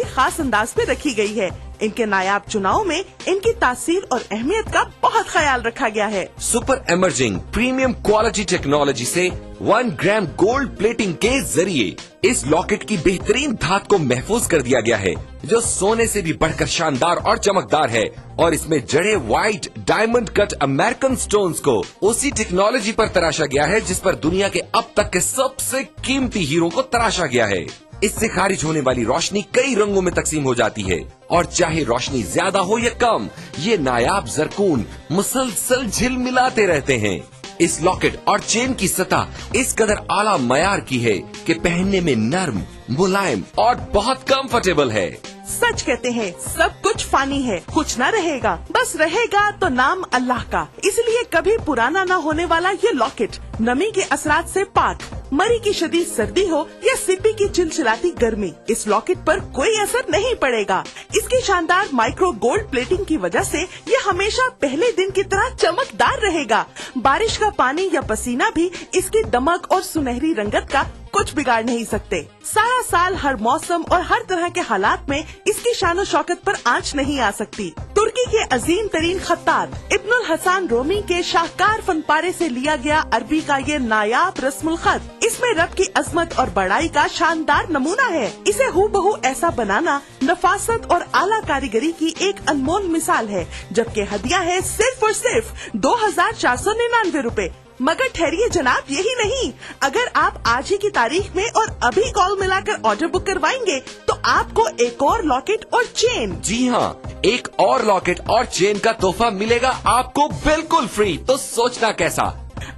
खास अंदाज में रखी गई है। इनके नायाब चुनाव में इनकी तासीर और अहमियत का बहुत ख्याल रखा गया है। Super emerging premium quality technology से 1 ग्राम गोल्ड प्लेटिंग के जरिए इस लॉकेट की बेहतरीन धात को महफूज कर दिया गया है, जो सोने से भी बढ़कर शानदार और चमकदार है। और इसमें जड़े white diamond cut American stones को उसी टेक्नोलॉजी पर तराशा गया है जिस पर दुनिया के अब तक के सबसे कीमती हीरो को तराशा गया है। इससे खारिज होने वाली रोशनी कई रंगों में तकसीम हो जाती है, और चाहे रोशनी ज्यादा हो या कम, ये नायाब जरकून मुसलसल झिलमिलाते रहते हैं। इस लॉकेट और चेन की सतह इस कदर आला मयार की है कि पहनने में नर्म, मुलायम और बहुत कंफर्टेबल है। सच कहते हैं, सब कुछ फानी है, कुछ न रहेगा। बस रहेगा तो नाम अल्लाह का। इसलिए कभी पुराना न होने वाला ये लॉकेट नमी के असरात से पाक, मरी की शदीद सर्दी हो या सिप्पी की चिलचिलाती गर्मी, इस लॉकेट पर कोई असर नहीं पड़ेगा। इसकी शानदार माइक्रो गोल्ड प्लेटिंग की वजह से ये हमेशा पहले दिन की तरह चमकदार रहेगा। बारिश का पानी या पसीना भी इसकी दमक और सुनहरी रंगत का कुछ बिगाड़ नहीं सकते। सारा साल हर मौसम और हर तरह के हालात में इसकी शान शौकत पर आंच नहीं आ सकती। तुर्की के अजीम तरीन खत्तात इब्नुल हसन रोमी के शाहकार फनपारे से लिया गया अरबी का ये नायाब रस्मुल खत इसमें रब की अजमत और बड़ाई का शानदार नमूना है। इसे हूबहू ऐसा बनाना नफासत और आला कारीगरी की एक अनमोल मिसाल है, जबकि हदिया है सिर्फ और सिर्फ 2499 रूपए। मगर ठहरिए जनाब, यही नहीं, अगर आप आज ही की तारीख में और अभी कॉल मिलाकर ऑर्डर बुक करवाएंगे तो आपको एक और लॉकेट और चेन, जी हाँ, एक और लॉकेट और चेन का तोहफा मिलेगा आपको बिल्कुल फ्री। तो सोचना कैसा?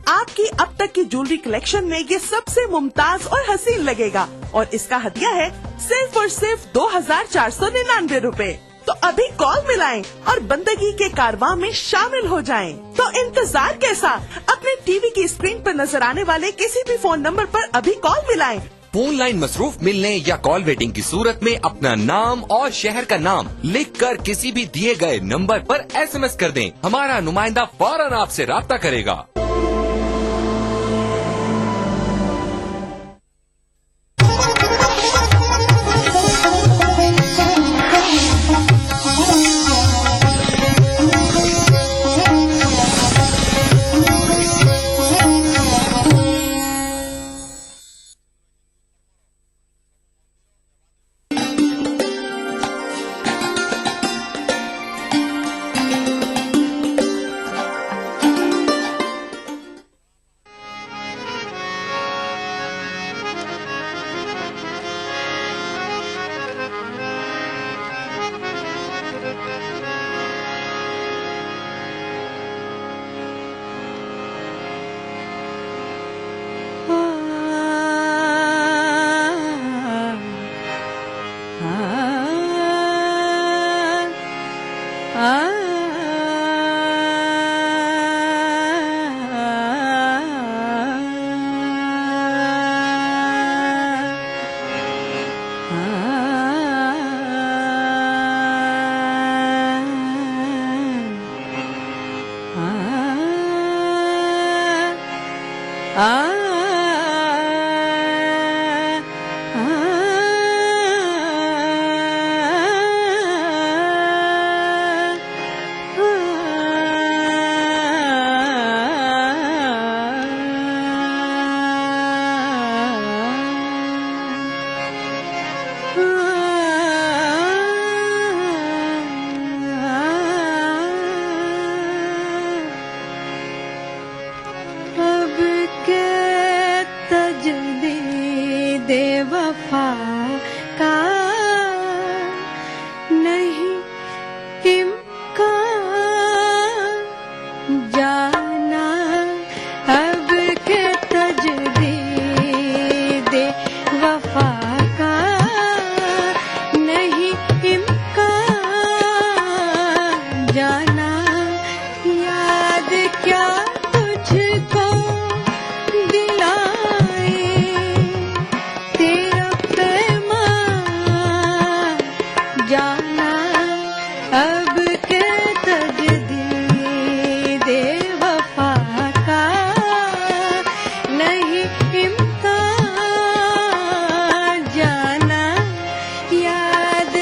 आपकी अब तक की ज्वेलरी कलेक्शन में ये सबसे मुमताज और हसीन लगेगा, और इसका हदिया है सिर्फ और सिर्फ 2499 रूपए। तो अभी कॉल मिलाएं और बंदगी के कारवां में शामिल हो जाएं। तो इंतजार कैसा? अपने टीवी की स्क्रीन पर नजर आने वाले किसी भी फोन नंबर पर अभी कॉल मिलाएं। फोन लाइन मसरूफ मिलने या कॉल वेटिंग की सूरत में अपना नाम और शहर का नाम लिखकर किसी भी दिए गए नंबर पर SMS कर दें। हमारा नुमाइंदा फौरन आपसे राब्ता करेगा। बेवफा का नहीं इम्कान, जाना अब के तजदीद वफा का नहीं इम्कान, जाना याद क्या तुझको जाना अब के तजदीद वफा का नहीं इम्कान, जाना याद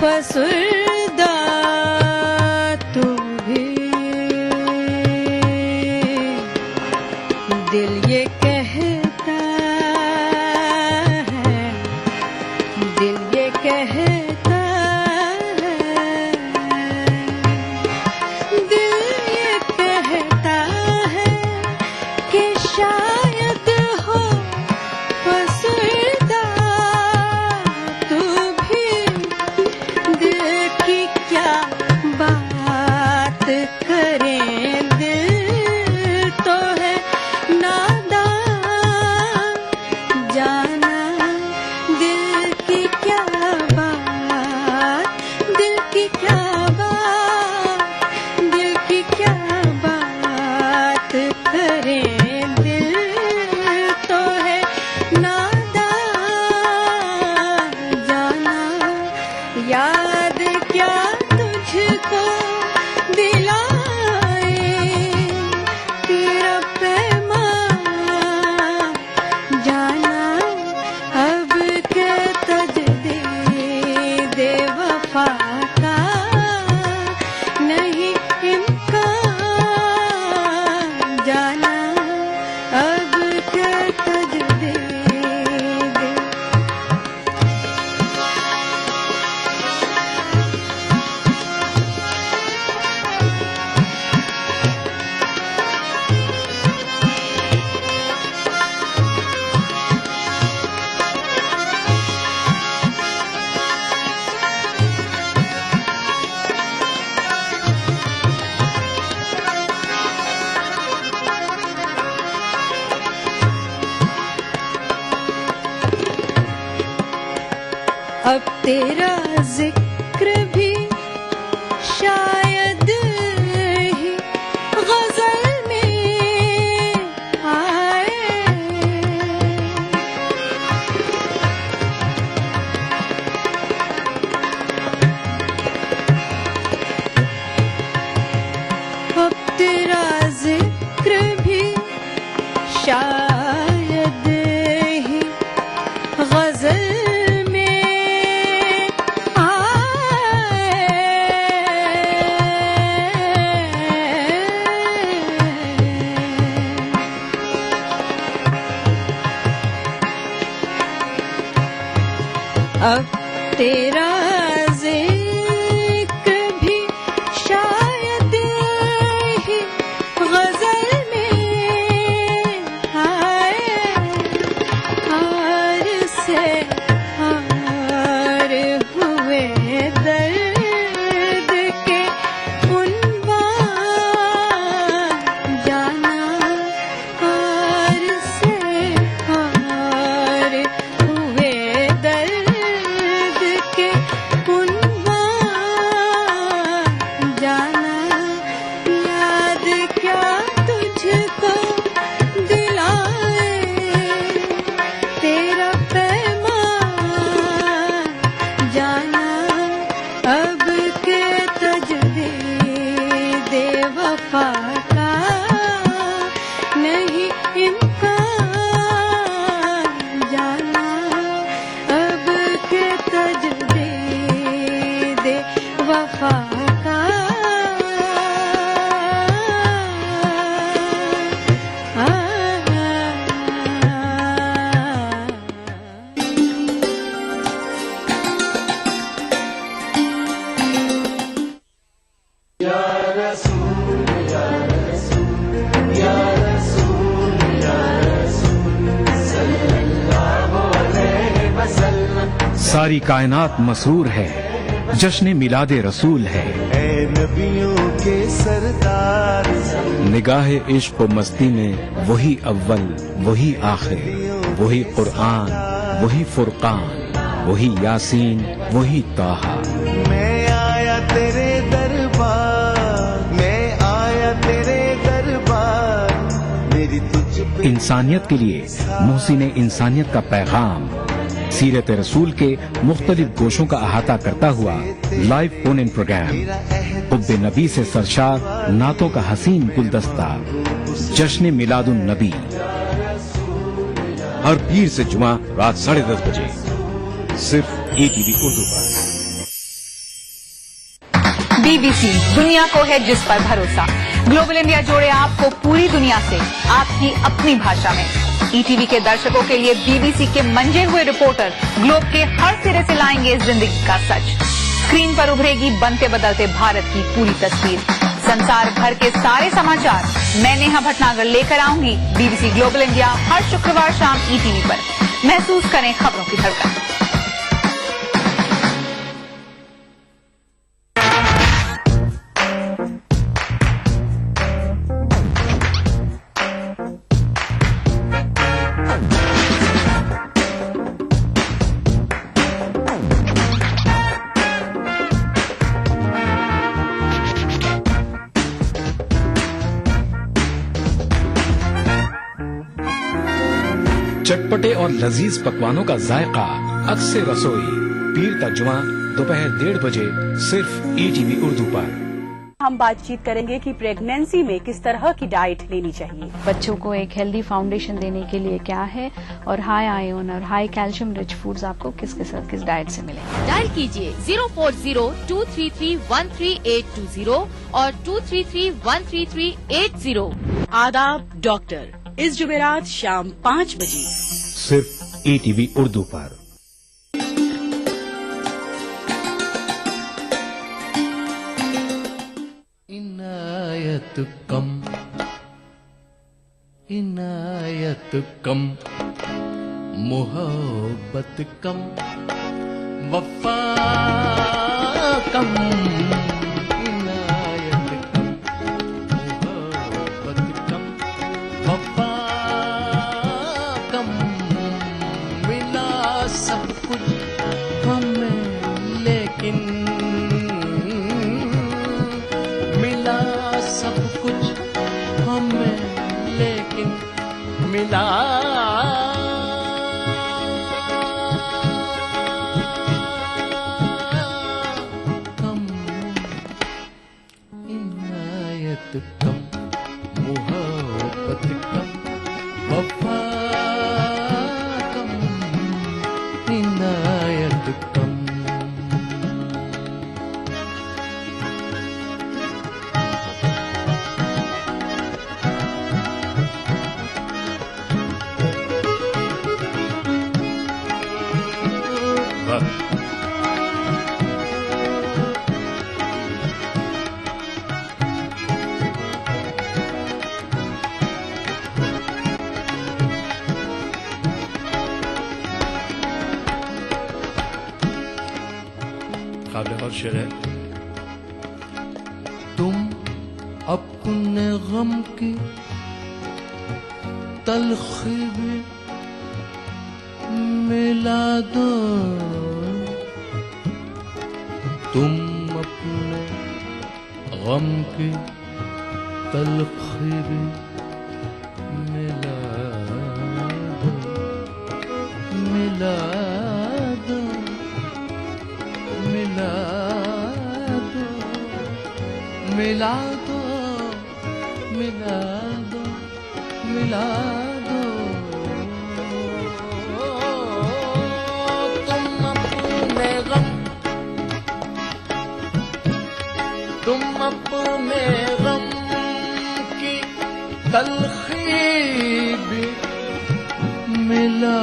फसुर्दा तू भी दिल ये कहता है, दिल ये कहता है, दिल ये कहता है कि शायद हो फसुर्दा तू भी। दिल की क्या बात करें, दिल तो है नादान जाना। दिल की क्या बात, दिल की क्या बात, दिल की क्या बात करें, दिल तो है नादान जाना। याद क्या तुझको दिलाए तेरा पैमान जाना। अब के तजदीद वफा का नहीं इम्कान जाना। अब के तजदीद अब तेरा जिक्र भी शायद ही गजल में आए। अब तेरा जिक्र भी शायद ही गजल अब तेरा जिक्र भी शायद ही गजल में आए। हार से हार हुए दर्द के उन्वान जाना। हार से हार हुए दर्द के उन्वान जाना। याद क्या तुझको दिलाए तेरा पैमान जाना। अब के तजदीद वफा का नहीं इम्कान जाना। अब के तजदीद वफा का सारी कायनात मसरूर है, जश्न मिलादे रसूल है। ऐ नबियों के सरदार, निगाहे इश्क व मस्ती में वही अव्वल वही आखिर, वही कुरआन वही फुरकान, वही यासीन वही ताहा। मैं आया तेरे दरबार, मैं आया तेरे दरबार, मेरी तुझ पे इंसानियत के लिए मोहसिन इंसानियत का पैगाम सीरत रसूल के मुख्तलिफ गोशों का अहाता करता हुआ लाइव फोन इन प्रोग्राम हुब्बे नबी से सरशार नातों का हसीन गुलदस्ता जश्न मिलादुन नबी, हर पीर से जुमा रात 10:30 बजे सिर्फ ETV उर्दू पर। BBC, दुनिया को है जिस पर भरोसा। ग्लोबल इंडिया जोड़े आपको पूरी दुनिया से आपकी अपनी भाषा में। ETV के दर्शकों के लिए BBC के मंजे हुए रिपोर्टर ग्लोब के हर सिरे से लाएंगे जिंदगी का सच। स्क्रीन पर उभरेगी बनते बदलते भारत की पूरी तस्वीर। संसार भर के सारे समाचार मैं नेहा भटनागर लेकर आऊंगी BBC ग्लोबल इंडिया हर शुक्रवार शाम ETV पर। महसूस करें खबरों की धड़कन। चटपटे और लजीज पकवानों का जायका अक्सर रसोई पीर का जुमा दोपहर 1:30 बजे सिर्फ ETV उर्दू पर। हम बातचीत करेंगे कि प्रेगनेंसी में किस तरह की डाइट लेनी चाहिए। बच्चों को एक हेल्दी फाउंडेशन देने के लिए क्या है और हाई आयरन और हाई कैल्शियम रिच फूड्स आपको किस डाइट से मिलेंगे। डायल कीजिए 040-233-13820 और 233-13380। आदाब डॉक्टर, इस जुमेरात शाम 5 बजे सिर्फ ETV उर्दू पर। इनायत कम मोहब्बत कम वफा कम इनायत कम मोहब्बत कम वफा कम मिला सब कुछ हमें लेकिन मिला सब कुछ हमें लेकिन मिला कम इनायत कम मोहब्बत कम वफा कम इनायत कम। काबिल और शेर है। तुम अपने गम की तलखी में मिला दो, तुम अपने गम की तलखी में मिला दो, मिला दो, मिला दो, मिला दो, मिला दो, मिला दो। तुम अपने गम, तुम अपने गम की तलखी भी मिला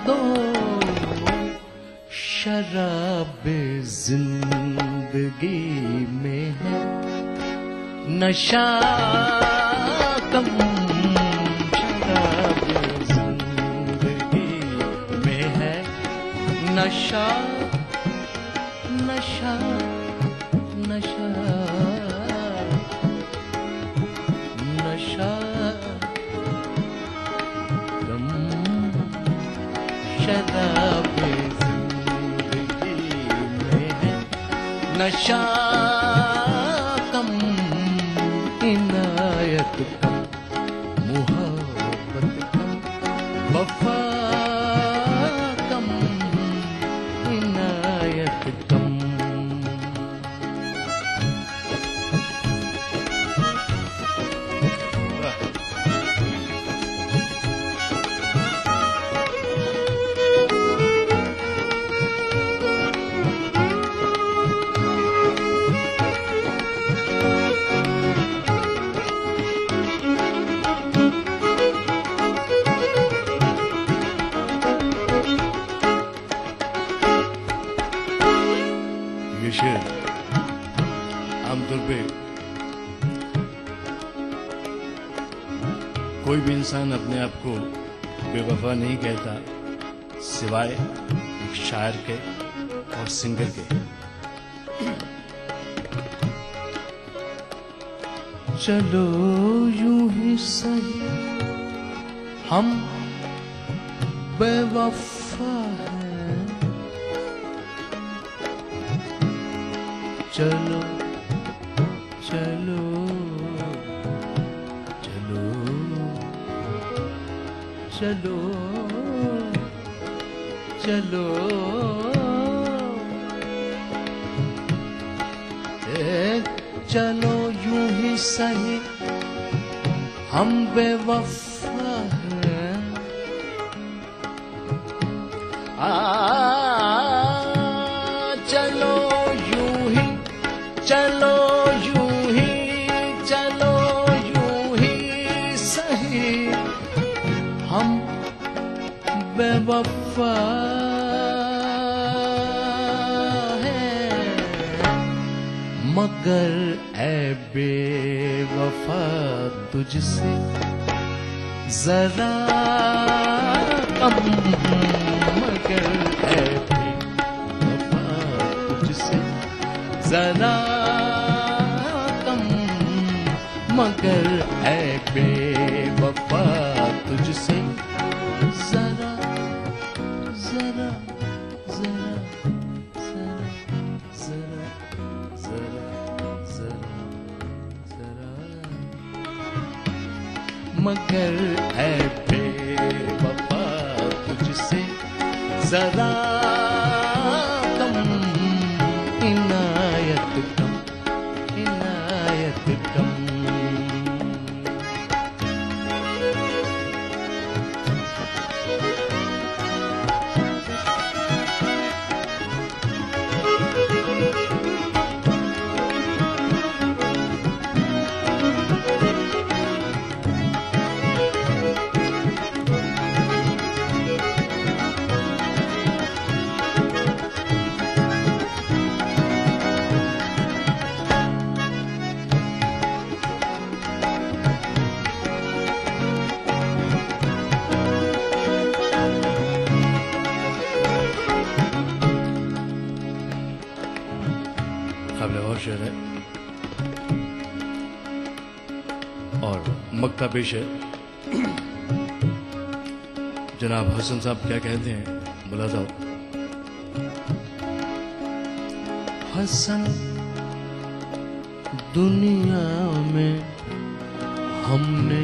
दो, शराब जिंदगी में है नशा कम, शराब जिंदगी में है नशा, नशा, नशा, नशा कम, शराब नशा कम इनायत कम मोहब्बत कम वफा कम इनायत कम। शेर आमतौर पे कोई भी इंसान अपने आप को बेवफा नहीं कहता सिवाय एक शायर के और सिंगर के। चलो यूं ही सही हम बेवफा हैं, चलो चलो चलो चलो चलो चलो यूं ही सही हम बेवफा हैं, चलो यूं ही चलो यूं ही चलो यूं ही सही हम बेवफा हैं, मगर ऐ बेवफा तुझसे जरा कम, मगर ऐ बेवफा तुझसे जरा कम, मगर ऐ बेवफा तुझसे जरा जरा जरा जरा जरा जरा जरा जरा, मगर ऐ बेवफा तुझसे जरा कम, इनायत कम, इनायत कम। काबिल शेर है और मक्ता पेश है। जनाब हसन साहब क्या कहते हैं बुलाता हूं। हसन दुनिया में हमने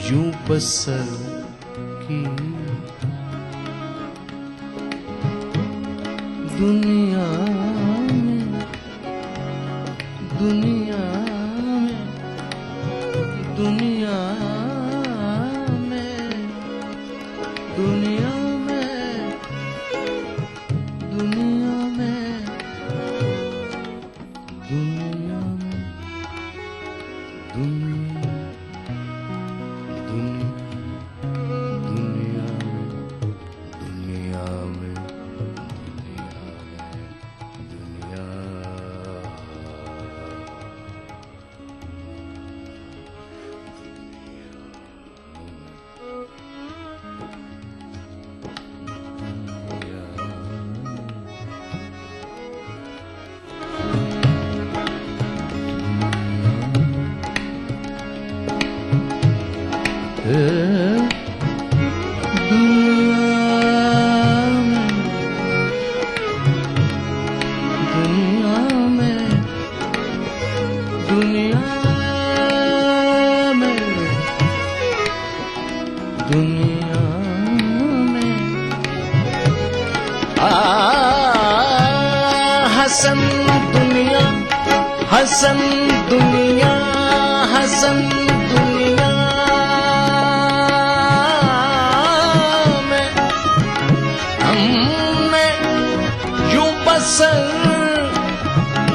यूं बसर की, दुनिया में दुनिया में दुनिया में दुनिया में दुनिया में दुनिया में दुनिया दुनिया दुनिया में दुनिया हसन दुनिया हसन दुनिया हसन दुनिया में हमने यूं बसर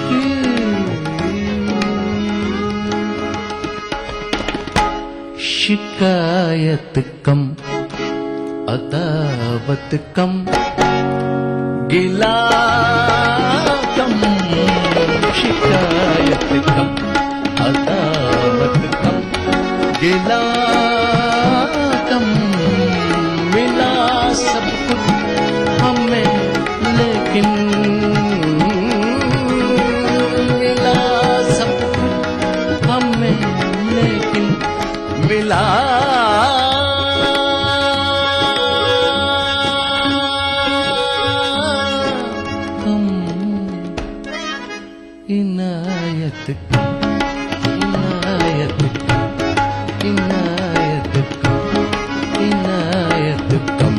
की, शिकायत कम अदावत कम गिला कम, अदावत कम, गिला कम, मिला सब कुछ हमें लेकिन मिला सब कुछ हमें लेकिन मिला इनायत की, इनायत की, इनायत की, इनायत कम।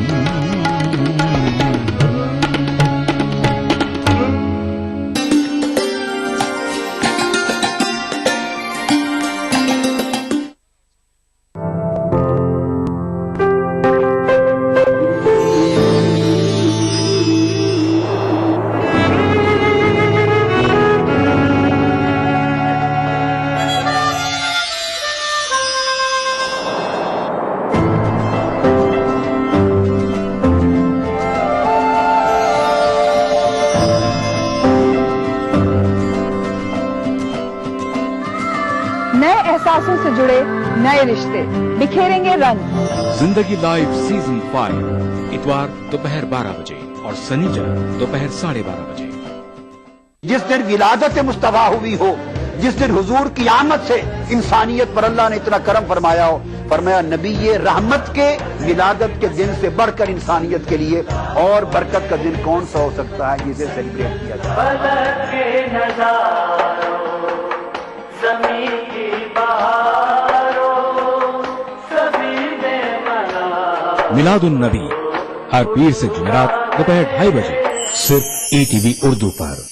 नए एहसासों से जुड़े नए रिश्ते बिखेरेंगे रंग। जिंदगी लाइव सीजन 5 इतवार दोपहर 12 बजे और शनिचर दोपहर 12:30 बजे। जिस दिन विलादत मुस्तफा हुई हो, जिस दिन हुजूर की आमद से इंसानियत पर अल्लाह ने इतना करम फरमाया हो, फरमाया नबी ये रहमत के विलादत के दिन से बढ़कर इंसानियत के लिए और बरकत का दिन कौन सा हो सकता है जिसे सेलिब्रेट किया जाए। मिलादुन नबी हर पीर से जुमेरात दोपहर 2:30 बजे सिर्फ ईटीवी उर्दू पर।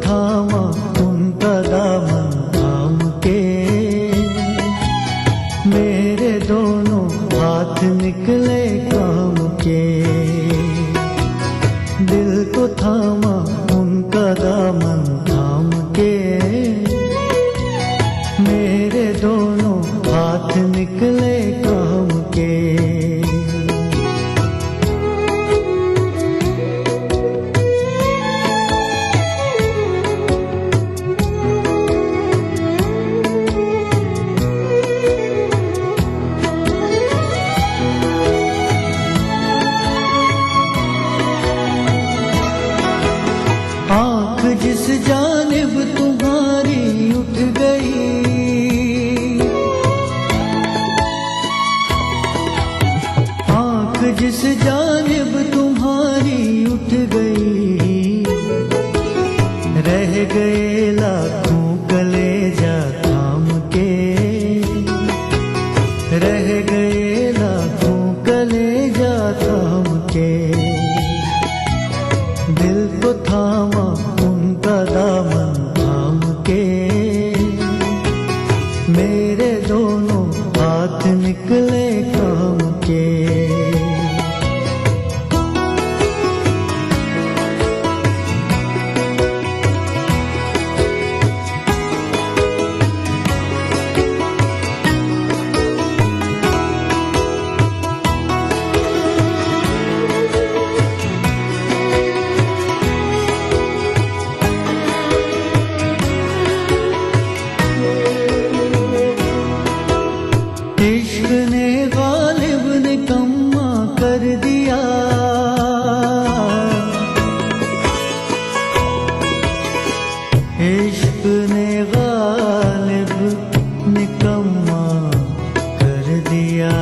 थामा उनका दामन थाम के मेरे दोनों हाथ निकले काम के। दिल को थामा उनका दामन थाम के मेरे दोनों हाथ निकले काम के। आँख जिस जानिब तुम्हारी उठ गई, आँख जिस जानिब तुम्हारी उठ गई, रह गए लाखों कलेजा थाम के, रह गए लाखों कलेजा थाम के। दिल को थामा उनका दामन थाम के मेरे दोनों हाथ निकले काम के। इश्क ने गालिब निकम्मा कर दिया, इश्क ने गालिब निकम्मा कर दिया।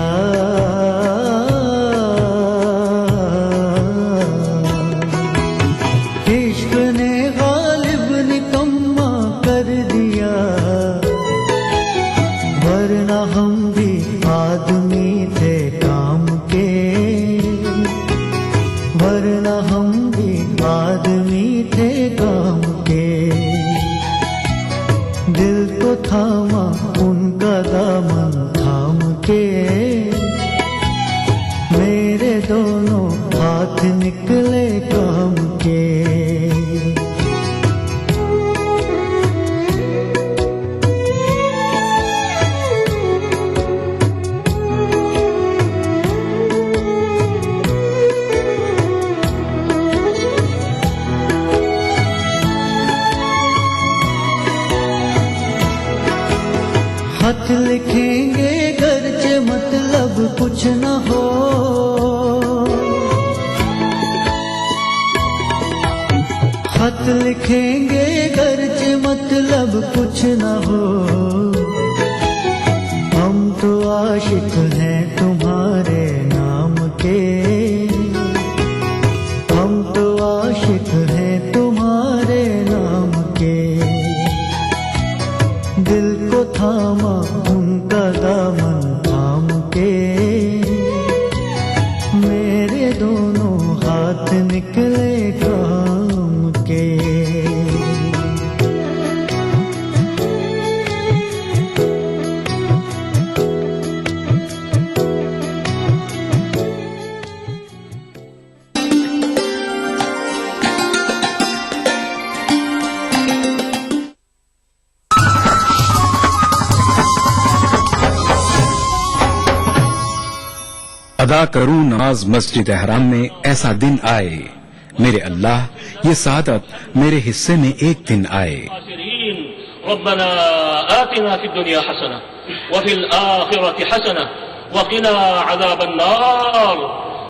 इश्क ने गालिब निकम्मा कर दिया, वरना हम भी आदमी थे काम के। दोनों हाथ निकले काम के। खत लिखेंगे गरचे मतलब कुछ न हो, खत लिखेंगे गरचे मतलब कुछ न हो। हम तो आशिक हैं तुम्हारे नाम के, हम तो आशिक हैं तुम्हारे नाम के। दिल को थामा उनका दामन थाम के, मेरे दोनों हाथ निकले काम के। अदा करूं नमाज मस्जिद हराम में ऐसा दिन आए, मेरे अल्लाह ये सादत मेरे हिस्से में एक दिन आए। रब्बना आतिना फिद दुनिया हसना व फिल आखिरति हसना व क़िना अज़ाबन नार।